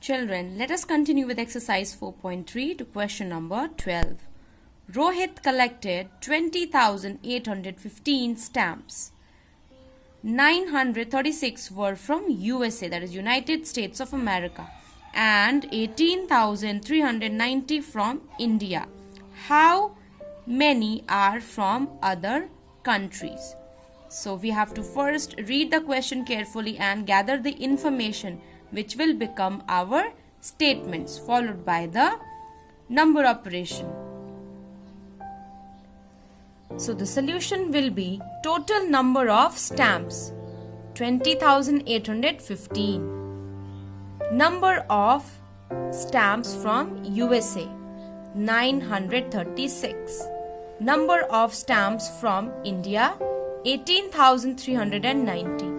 Children, let us continue with exercise 4.3 to question number 12. Rohit collected 20,815 stamps. 936 were from USA, that is United States of America, and 18,390 from India. How many are from other countries? So we have to first read the question carefully and gather the information which will become our statements, followed by the number operation. So the solution will be total number of stamps 20,815. Number of stamps from USA 936. Number of stamps from India 18,390.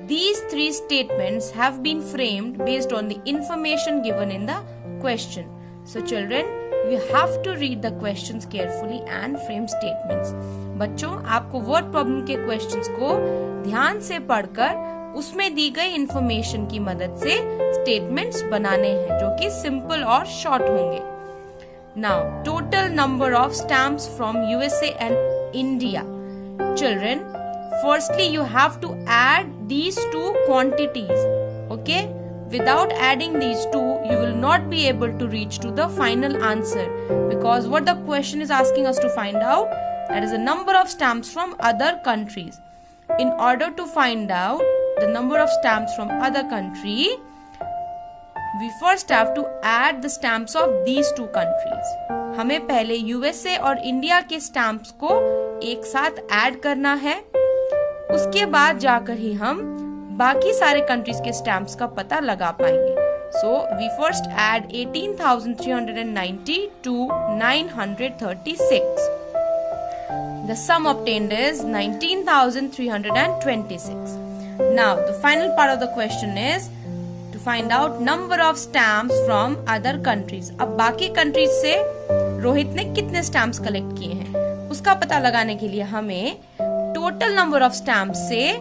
These three statements have been framed based on the information given in the question. So children, we have to read the questions carefully and frame statements. बच्चों, आपको word problem के questions को ध्यान से पढ़कर उसमें दी गई information की मदद से स्टेटमेंट्स बनाने हैं जो कि सिंपल और शॉर्ट होंगे. Now, total number of stamps from USA and India. Children, firstly you have to add these two quantities. Okay? Without adding these two, you will not be able to reach to the final answer, because what the question is asking us to find out, that is the number of stamps from other countries. In order to find out the number of stamps from other country, we first have to add the stamps of these two countries. हमें पहले USA और India के stamps को एक साथ add करना है. उसके बाद जाकर ही हम बाकी सारे कंट्रीज के स्टैम्प्स का पता लगा पाएंगे. So we first add 18,390 to 936. The sum obtained is 19,326. Now the final part of the question is to find out number of stamps from other countries. अब बाकी कंट्रीज से रोहित ने कितने स्टैम्प्स कलेक्ट किए हैं उसका पता लगाने के लिए हमें टोटल नंबर ऑफ स्टैम्प से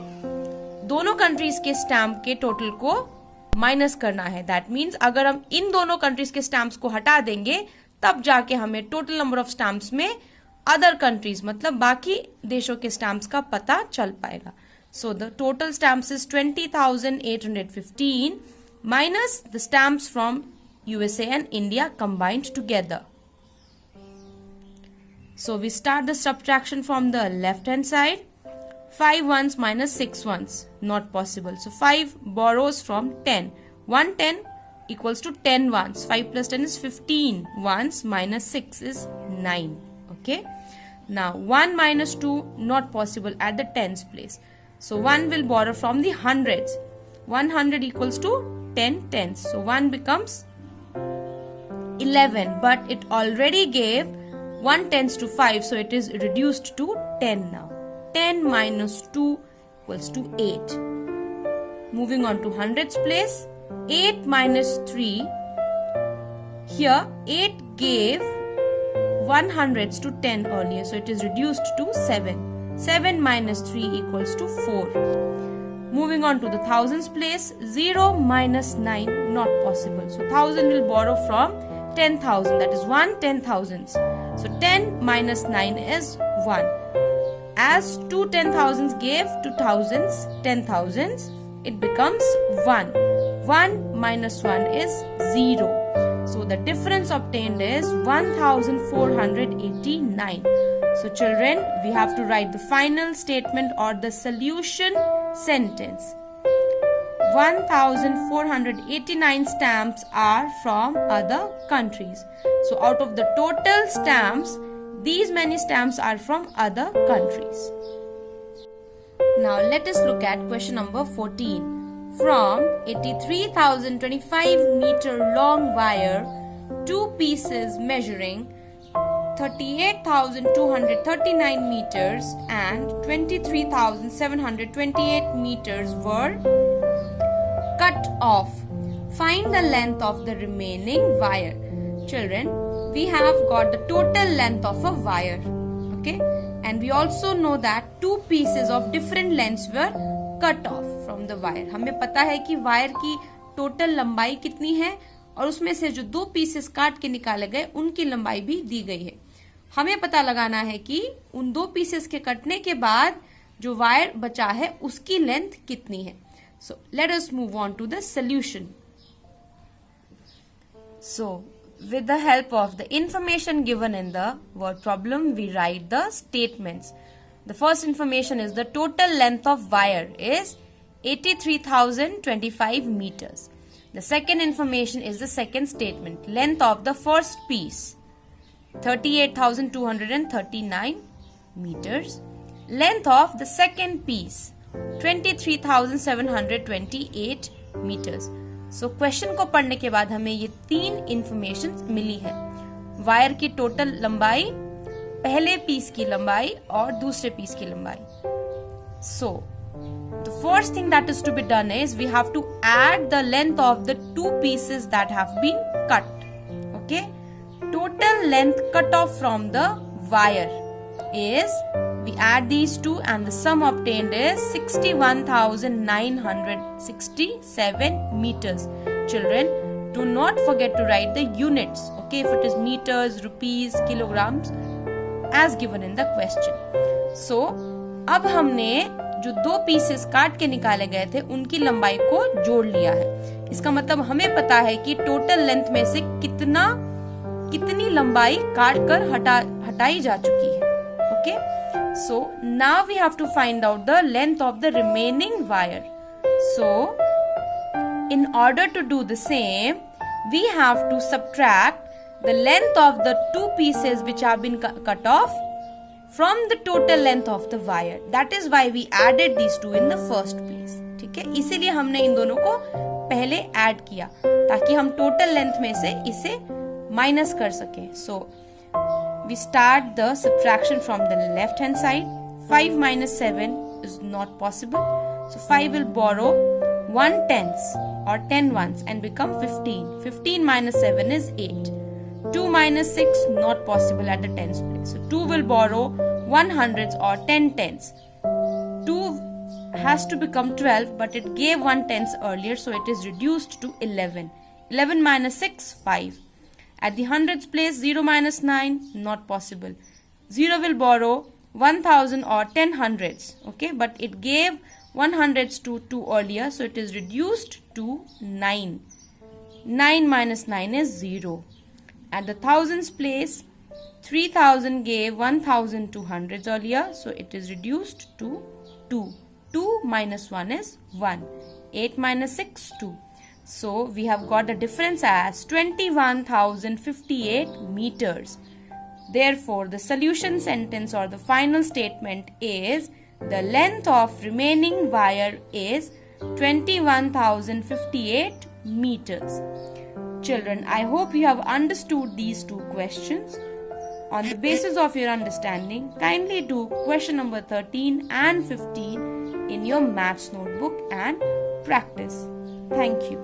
दोनों कंट्रीज के स्टैम्प के टोटल को माइनस करना है. दैट मीन्स अगर हम इन दोनों कंट्रीज के स्टैम्प्स को हटा देंगे तब जाके हमें टोटल नंबर ऑफ स्टैम्प्स में अदर कंट्रीज मतलब बाकी देशों के स्टैम्प्स का पता चल पाएगा. So the total stamps is 20,815 minus the stamps from USA and India combined together. So we start the subtraction from the left hand side. 5 ones minus 6 ones, not possible. So 5 borrows from 10. 1 10 equals to 10 ones. 5 plus 10 is 15 ones minus 6 is 9. Okay. Now 1 minus 2 not possible at the tens place. So 1 will borrow from the hundreds. 100 equals to 10 tens. So 1 becomes 11, but it already gave 1 tens to 5, so it is reduced to 10 now. 10 minus 2 equals to 8. Moving on to hundreds place. 8 minus 3. Here 8 gave 1 hundreds to 10 earlier, so it is reduced to 7. 7 minus 3 equals to 4. Moving on to the thousands place. 0 minus 9 not possible. So 1000 will borrow from 10,000, that is 1 10,000s. So 10 minus 9 is 1. As 2 10,000s gave to thousands 10,000s, it becomes 1. 1 minus 1 is 0. So the difference obtained is 1,489. So children, we have to write the final statement or the solution sentence. 1,489 stamps are from other countries. So out of the total stamps, these many stamps are from other countries. Now let us look at question number 14. From 83,025 meter long wire, two pieces measuring 38,239 meters and 23,728 meters were cut off. Find the length of the remaining wire. Children, we have got the total length of a wire. Okay, and we also know that two pieces of different lengths were cut off from the wire. हमें पता है कि wire की total लंबाई कितनी है और उसमें से जो 2 पीसेस काट के निकाले गए उनकी लंबाई भी दी गई है। हमें पता लगाना है कि उन 2 पीसेस के कटने के बाद जो वायर बचा है उसकी लेंथ कितनी है। So let us move on to the solution. So with the help of the information given in the word problem, we write the statements. The first information is the total length of wire is 83,025 meters. The second information is the second statement. Length of the first piece 38,239 meters. Length of the second piece 23,728 meters. So question को पढ़ने के बाद हमें ये 3 information मिली है। Wire की total लंबाई, पहले पीस की लंबाई और दूसरे पीस की लंबाई। So the first thing that is to be done is we have to add the length of the 2 pieces that have been cut. Okay, total length cut off from the wire is we add these two and the sum obtained is 61,967 meters. Children, do not forget to write the units, okay, if it is meters, rupees, kilograms as given in the question. So अब हमने जो 2 pieces काट के निकाले गए थे उनकी लंबाई को जोड़ लिया है। इसका मतलब हमें पता है कि टोटल लेंथ में से कितनी लंबाई काट कर हटाई जा चुकी है। Okay, so now we have to find out the length of the remaining wire. So in order to do the same, we have to subtract the length of the 2 pieces which have been cut off from the total length of the wire. That is why we added these two in the first place. ठीक है, इसीलिए हमने इन दोनों को पहले add किया ताकि हम टोटल लेंथ में से इसे माइनस कर सके। So we start the subtraction from the left hand side. 5 minus 7 is not possible. So 5 will borrow 1/10 or 10 ones and become 15. 15 minus 7 is 8. 2 minus 6 not possible at the tens place. So 2 will borrow 100s or 10 tens. 2 has to become 12 but it gave 1/10 earlier, so it is reduced to 11. 11 minus 6, 5. At the hundreds place, 0 minus 9, not possible. 0 will borrow 1000 or 10 hundreds, okay, but it gave 100s to 2 earlier, so it is reduced to 9. 9 minus 9 is 0. At the thousands place, 3000 gave 1200 earlier, so it is reduced to 2. 2 minus 1 is 1. 8 minus 6, 2. So we have got the difference as 21,058 meters. Therefore, the solution sentence or the final statement is the length of remaining wire is 21,058 meters. Children, I hope you have understood these 2 questions. On the basis of your understanding, kindly do question number 13 and 15 in your maths notebook and practice. Thank you.